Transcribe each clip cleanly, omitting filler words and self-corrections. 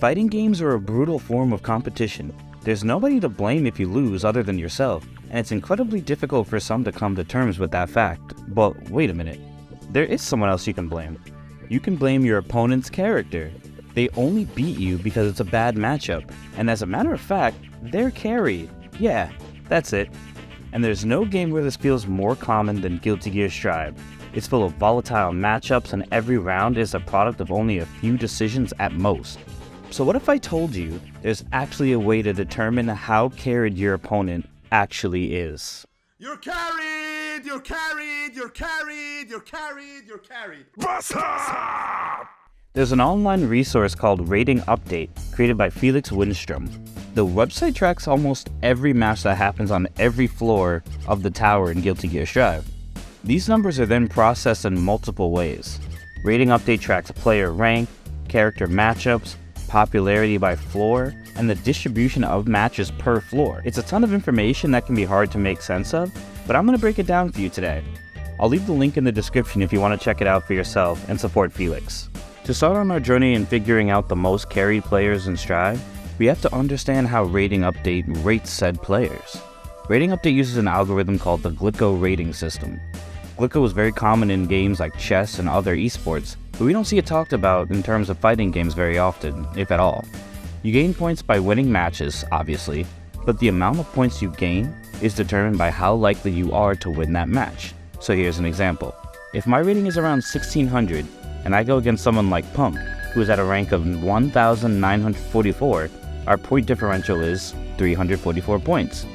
Fighting games are a brutal form of competition. There's nobody to blame if you lose other than yourself, and it's incredibly difficult for some to come to terms with that fact. But wait a minute, there is someone else you can blame. You can blame your opponent's character. They only beat you because it's a bad matchup, and as a matter of fact, they're carried. Yeah, that's it. And there's no game where this feels more common than Guilty Gear Strive. It's full of volatile matchups, and every round is a product of only a few decisions at most. So what if I told you there's actually a way to determine how carried your opponent actually is? You're carried! You're carried! You're carried! You're carried! You're carried! There's an online resource called Rating Update, created by Felix Winstrom. The website tracks almost every match that happens on every floor of the tower in Guilty Gear Strive. These numbers are then processed in multiple ways. Rating Update tracks player rank, character matchups, popularity by floor, and the distribution of matches per floor. It's a ton of information that can be hard to make sense of, but I'm going to break it down for you today. I'll leave the link in the description if you want to check it out for yourself and support Felix. To start on our journey in figuring out the most carried players in Strive, we have to understand how Rating Update rates said players. Rating Update uses an algorithm called the Glico rating system. Glico is very common in games like chess and other esports, but we don't see it talked about in terms of fighting games very often, if at all. You gain points by winning matches, obviously, but the amount of points you gain is determined by how likely you are to win that match. So here's an example. If my rating is around 1600, and I go against someone like Pump, who is at a rank of 1944, our point differential is 344 points.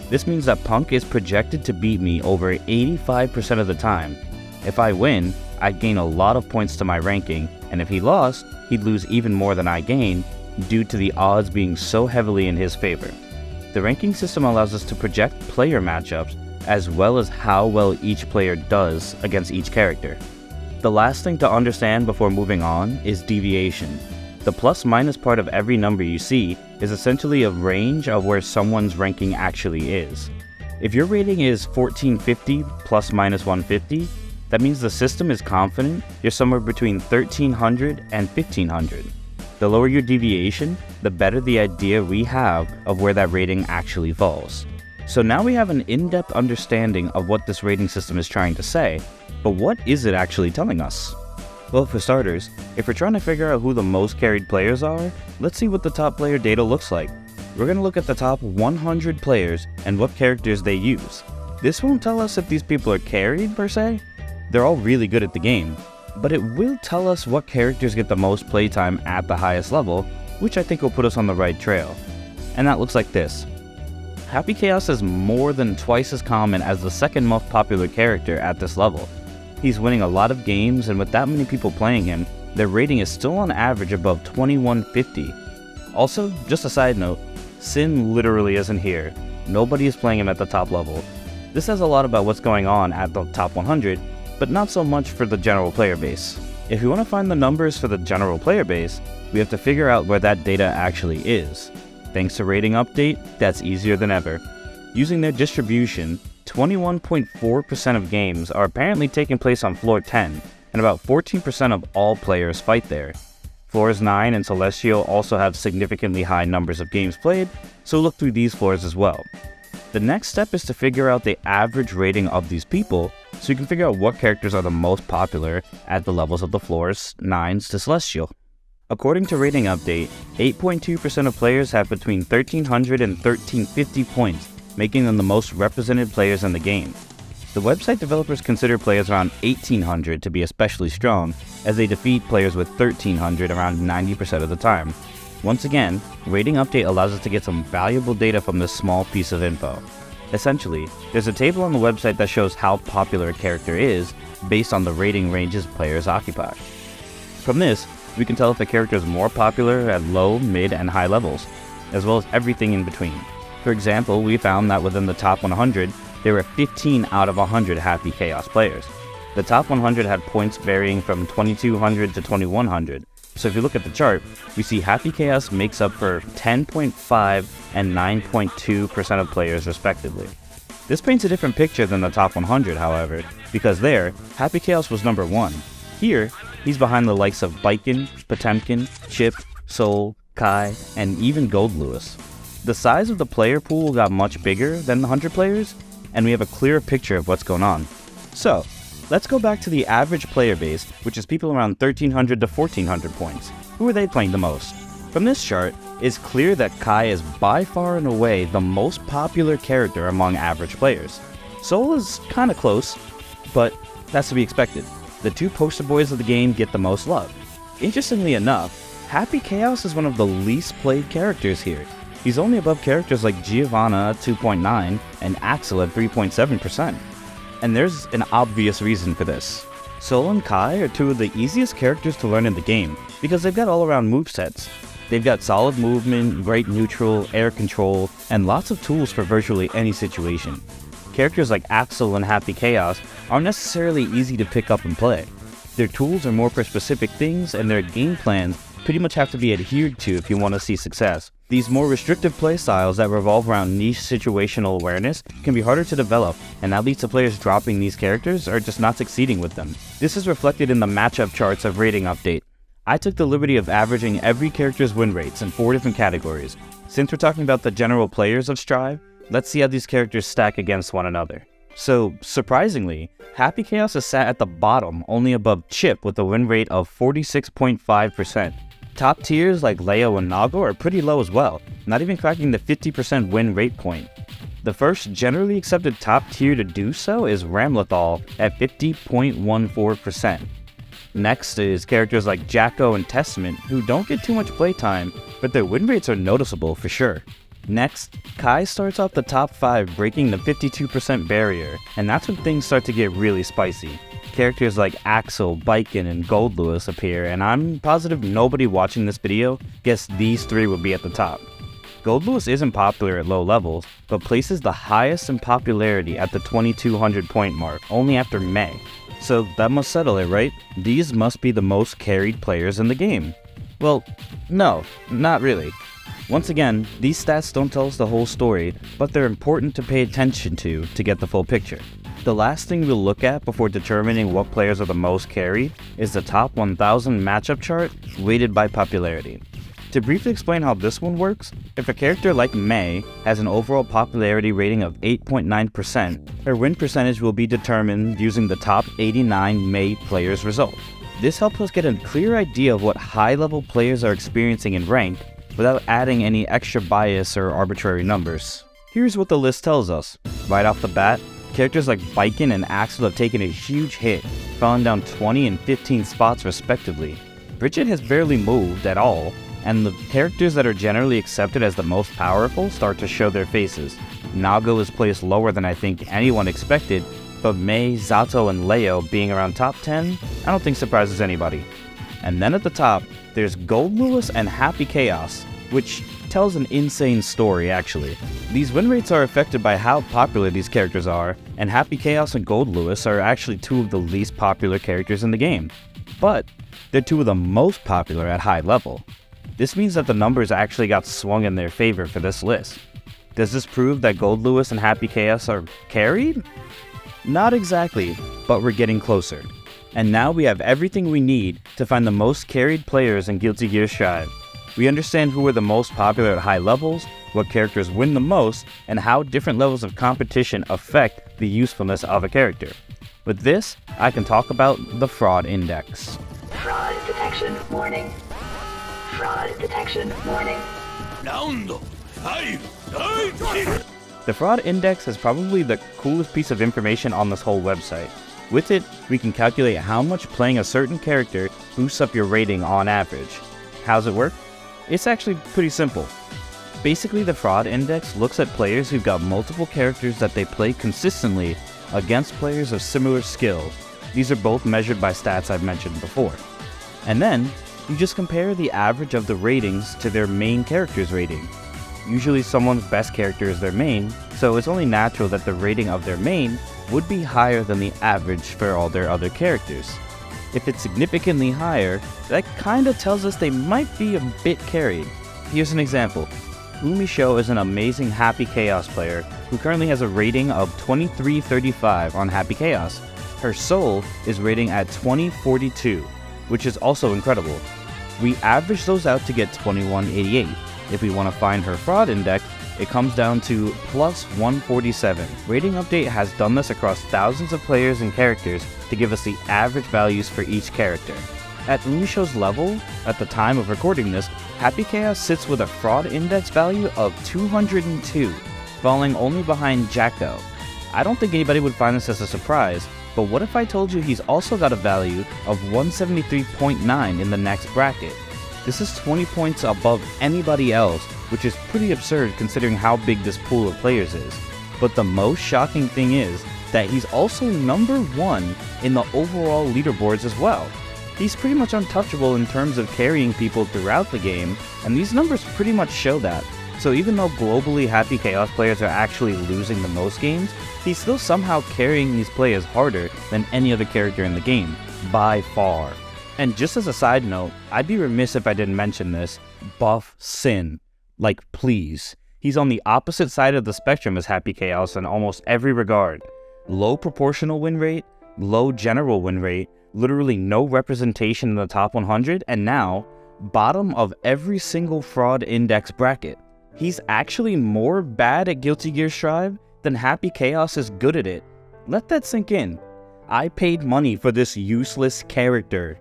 This means that Punk is projected to beat me over 85% of the time. If I win, I'd gain a lot of points to my ranking, and if he lost, he'd lose even more than I gained due to the odds being so heavily in his favor. The ranking system allows us to project player matchups as well as how well each player does against each character. The last thing to understand before moving on is deviation. The plus-minus part of every number you see is essentially a range of where someone's ranking actually is. If your rating is 1450 plus minus 150, that means the system is confident you're somewhere between 1300 and 1500. The lower your deviation, the better the idea we have of where that rating actually falls. So now we have an in-depth understanding of what this rating system is trying to say, but what is it actually telling us? Well, for starters, if we're trying to figure out who the most carried players are, let's see what the top player data looks like. We're going to look at the top 100 players and what characters they use. This won't tell us if these people are carried per se. They're all really good at the game, but it will tell us what characters get the most playtime at the highest level, which I think will put us on the right trail. And that looks like this. Happy Chaos is more than twice as common as the second most popular character at this level. He's winning a lot of games, and with that many people playing him, their rating is still on average above 2150. Also, just a side note, Sin literally isn't here. Nobody is playing him at the top level. This says a lot about what's going on at the top 100, but not so much for the general player base. If we want to find the numbers for the general player base, we have to figure out where that data actually is. Thanks to Rating Update, that's easier than ever. Using their distribution, 21.4% of games are apparently taking place on Floor 10, and about 14% of all players fight there. Floors 9 and Celestial also have significantly high numbers of games played, so look through these floors as well. The next step is to figure out the average rating of these people, so you can figure out what characters are the most popular at the levels of the floors 9s to Celestial. According to Rating Update, 8.2% of players have between 1300 and 1350 points, making them the most represented players in the game. The website developers consider players around 1800 to be especially strong, as they defeat players with 1300 around 90% of the time. Once again, Rating Update allows us to get some valuable data from this small piece of info. Essentially, there's a table on the website that shows how popular a character is based on the rating ranges players occupy. From this, we can tell if a character is more popular at low, mid, and high levels, as well as everything in between. For example, we found that within the top 100, there were 15 out of 100 Happy Chaos players. The top 100 had points varying from 2200 to 2100. So if you look at the chart, we see Happy Chaos makes up for 10.5 and 9.2% of players respectively. This paints a different picture than the top 100, however, because there, Happy Chaos was number 1. Here, he's behind the likes of Baiken, Potemkin, Chip, Soul, Kai, and even Gold Lewis. The size of the player pool got much bigger than the 100 players, and we have a clearer picture of what's going on. So, let's go back to the average player base, which is people around 1300 to 1400 points. Who are they playing the most? From this chart, it's clear that Kai is by far and away the most popular character among average players. Soul is kinda close, but that's to be expected. The two poster boys of the game get the most love. Interestingly enough, Happy Chaos is one of the least played characters here. He's only above characters like Giovanna at 2.9 and Axel at 3.7%. And there's an obvious reason for this. Soul and Kai are two of the easiest characters to learn in the game because they've got all-around movesets. They've got solid movement, right neutral, air control, and lots of tools for virtually any situation. Characters like Axel and Happy Chaos aren't necessarily easy to pick up and play. Their tools are more for specific things, and their game plans pretty much have to be adhered to if you want to see success. These more restrictive playstyles that revolve around niche situational awareness can be harder to develop, and that leads to players dropping these characters or just not succeeding with them. This is reflected in the matchup charts of Rating Update. I took the liberty of averaging every character's win rates in 4 different categories. Since we're talking about the general players of Strive, let's see how these characters stack against one another. So, surprisingly, Happy Chaos is sat at the bottom, only above Chip with a win rate of 46.5%. Top tiers like Leo and Nago are pretty low as well, not even cracking the 50% win rate point. The first generally accepted top tier to do so is Ramlethal at 50.14%. Next is characters like Jacko and Testament, who don't get too much playtime, but their win rates are noticeable for sure. Next, Kai starts off the top 5 breaking the 52% barrier, and that's when things start to get really spicy. Characters like Axel, Biken, and Gold Lewis appear, and I'm positive nobody watching this video guessed these 3 would be at the top. Gold Lewis isn't popular at low levels, but places the highest in popularity at the 2200 point mark, only after May. So that must settle it, right? These must be the most carried players in the game. Well, no, not really. Once again, these stats don't tell us the whole story, but they're important to pay attention to get the full picture. The last thing we'll look at before determining what players are the most carried is the top 1000 matchup chart weighted by popularity. To briefly explain how this one works, if a character like Mei has an overall popularity rating of 8.9%, her win percentage will be determined using the top 89 Mei players' result. This helps us get a clear idea of what high-level players are experiencing in rank without adding any extra bias or arbitrary numbers. Here's what the list tells us. Right off the bat, characters like Biken and Axel have taken a huge hit, falling down 20 and 15 spots respectively. Bridget has barely moved at all, and the characters that are generally accepted as the most powerful start to show their faces. Nago is placed lower than I think anyone expected, but Mei, Zato, and Leo being around top 10, I don't think surprises anybody. And then at the top, there's Gold Lewis and Happy Chaos, which tells an insane story actually. These win rates are affected by how popular these characters are, and Happy Chaos and Gold Lewis are actually 2 of the least popular characters in the game. But they're 2 of the most popular at high level. This means that the numbers actually got swung in their favor for this list. Does this prove that Gold Lewis and Happy Chaos are carried? Not exactly, but we're getting closer. And now we have everything we need to find the most carried players in Guilty Gear Strive. We understand who are the most popular at high levels, what characters win the most, and how different levels of competition affect the usefulness of a character. With this, I can talk about the Fraud Index. Fraud detection warning. Fraud detection warning. The Fraud Index is probably the coolest piece of information on this whole website. With it, we can calculate how much playing a certain character boosts up your rating on average. How's it work? It's actually pretty simple. Basically, the Fraud Index looks at players who've got multiple characters that they play consistently against players of similar skill. These are both measured by stats I've mentioned before. And then, you just compare the average of the ratings to their main character's rating. Usually someone's best character is their main, so it's only natural that the rating of their main would be higher than the average for all their other characters. If it's significantly higher, that kinda tells us they might be a bit carried. Here's an example. Umisho is an amazing Happy Chaos player who currently has a rating of 2335 on Happy Chaos. Her soul is rating at 2042, which is also incredible. We average those out to get 2188. If we want to find her fraud index, it comes down to plus 147. Rating Update has done this across thousands of players and characters to give us the average values for each character. At Umisho's level, at the time of recording this, Happy Chaos sits with a fraud index value of 202, falling only behind Jacko. I don't think anybody would find this as a surprise, but what if I told you he's also got a value of 173.9 in the next bracket? This is 20 points above anybody else, which is pretty absurd considering how big this pool of players is. But the most shocking thing is that he's also number 1 in the overall leaderboards as well. He's pretty much untouchable in terms of carrying people throughout the game, and these numbers pretty much show that. So even though globally Happy Chaos players are actually losing the most games, he's still somehow carrying these players harder than any other character in the game, by far. And just as a side note, I'd be remiss if I didn't mention this, buff Sin. Like, please. He's on the opposite side of the spectrum as Happy Chaos in almost every regard. Low proportional win rate, low general win rate, literally no representation in the top 100, and now, bottom of every single fraud index bracket. He's actually more bad at Guilty Gear Strive than Happy Chaos is good at it. Let that sink in. I paid money for this useless character.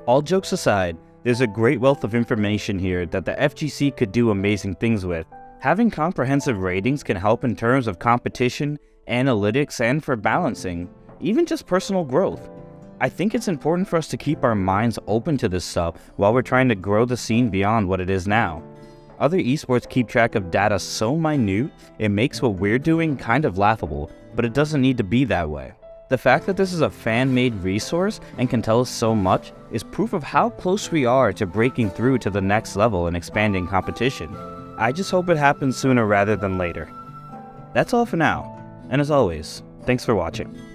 All jokes aside, there's a great wealth of information here that the FGC could do amazing things with. Having comprehensive ratings can help in terms of competition, analytics, and for balancing, even just personal growth. I think it's important for us to keep our minds open to this stuff while we're trying to grow the scene beyond what it is now. Other esports keep track of data so minute, it makes what we're doing kind of laughable, but it doesn't need to be that way. The fact that this is a fan-made resource and can tell us so much is proof of how close we are to breaking through to the next level and expanding competition. I just hope it happens sooner rather than later. That's all for now, and as always, thanks for watching.